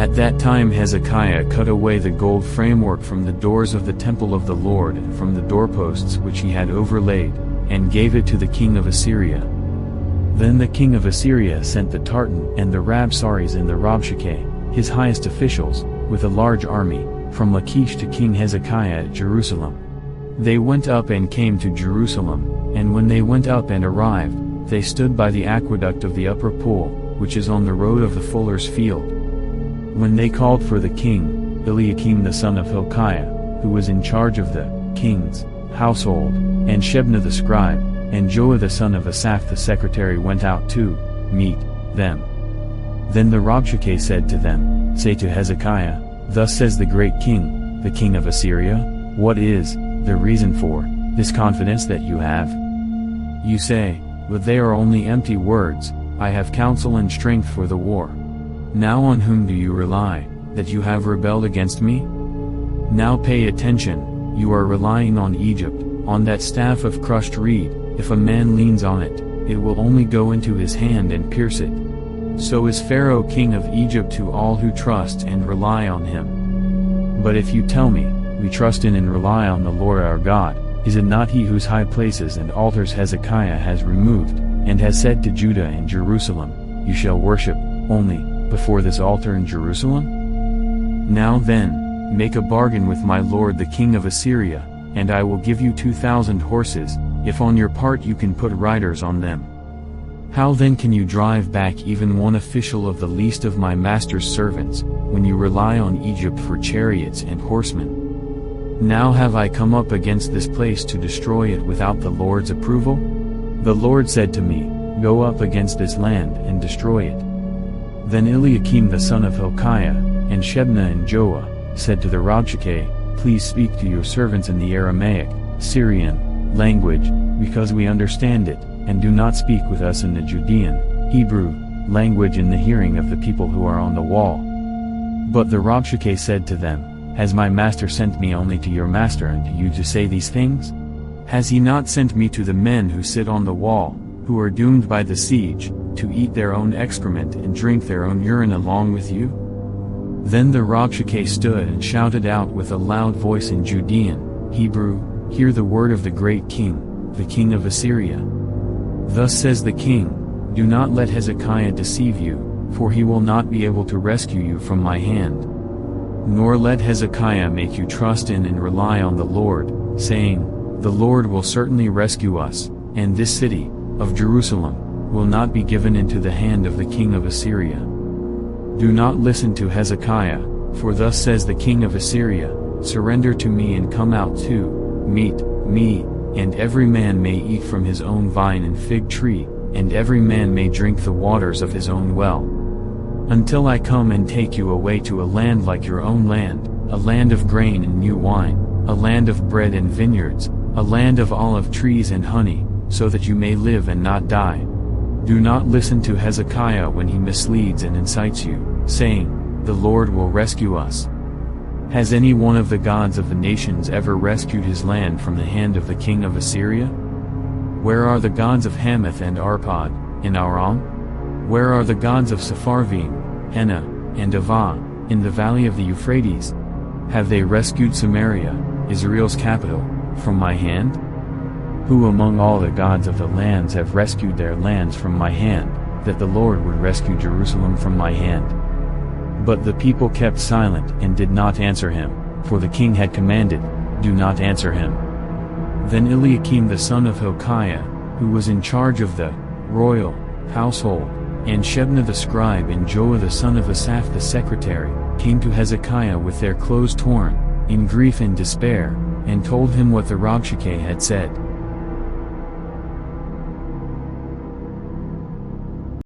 At that time Hezekiah cut away the gold framework from the doors of the temple of the Lord and from the doorposts which he had overlaid, and gave it to the king of Assyria. Then the king of Assyria sent the Tartan and the Rabsaris and the Rabshakeh, his highest officials, with a large army, from Lachish to King Hezekiah at Jerusalem. They went up and came to Jerusalem, and when they went up and arrived, they stood by the aqueduct of the upper pool, which is on the road of the fuller's field. When they called for the king, Eliakim the son of Hilkiah, who was in charge of the king's household, and Shebna the scribe, and Joah the son of Asaph the secretary went out to meet them. Then the Rabshakeh said to them, Say to Hezekiah, Thus says the great king, the king of Assyria, What is the reason for this confidence that you have? You say, But they are only empty words, I have counsel and strength for the war. Now on whom do you rely, that you have rebelled against me? Now pay attention, you are relying on Egypt, on that staff of crushed reed. If a man leans on it, it will only go into his hand and pierce it. So is Pharaoh king of Egypt to all who trust and rely on him. But if you tell me, We trust in and rely on the Lord our God, is it not he whose high places and altars Hezekiah has removed, and has said to Judah and Jerusalem, You shall worship only before this altar in Jerusalem? Now then, make a bargain with my lord the king of Assyria, and I will give you 2,000 horses, if on your part you can put riders on them. How then can you drive back even one official of the least of my master's servants, when you rely on Egypt for chariots and horsemen? Now have I come up against this place to destroy it without the Lord's approval? The Lord said to me, Go up against this land and destroy it. Then Eliakim the son of Hilkiah, and Shebna and Joah, said to the Rabshakeh, Please speak to your servants in the Aramaic, Syrian, language, because we understand it, and do not speak with us in the Judean, Hebrew, language in the hearing of the people who are on the wall. But the Rabshakeh said to them, Has my master sent me only to your master and to you to say these things? Has he not sent me to the men who sit on the wall, who are doomed by the siege, to eat their own excrement and drink their own urine along with you? Then the Rabshakeh stood and shouted out with a loud voice in Judean, Hebrew, Hear the word of the great king, the king of Assyria. Thus says the king, Do not let Hezekiah deceive you, for he will not be able to rescue you from my hand. Nor let Hezekiah make you trust in and rely on the Lord, saying, The Lord will certainly rescue us, and this city, of Jerusalem, will not be given into the hand of the king of Assyria. Do not listen to Hezekiah, for thus says the king of Assyria, Surrender to me and come out to meet me, and every man may eat from his own vine and fig tree, and every man may drink the waters of his own well. Until I come and take you away to a land like your own land, a land of grain and new wine, a land of bread and vineyards, a land of olive trees and honey, so that you may live and not die. Do not listen to Hezekiah when he misleads and incites you, saying, The Lord will rescue us. Has any one of the gods of the nations ever rescued his land from the hand of the king of Assyria? Where are the gods of Hamath and Arpad, in Aram? Where are the gods of Sepharvaim, Hena, and Avah, in the valley of the Euphrates? Have they rescued Samaria, Israel's capital, from my hand? Who among all the gods of the lands have rescued their lands from my hand, that the Lord would rescue Jerusalem from my hand? But the people kept silent and did not answer him, for the king had commanded, Do not answer him. Then Eliakim the son of Hilkiah, who was in charge of the royal household, and Shebna the scribe and Joah the son of Asaph the secretary, came to Hezekiah with their clothes torn, in grief and despair, and told him what the Rabshakeh had said.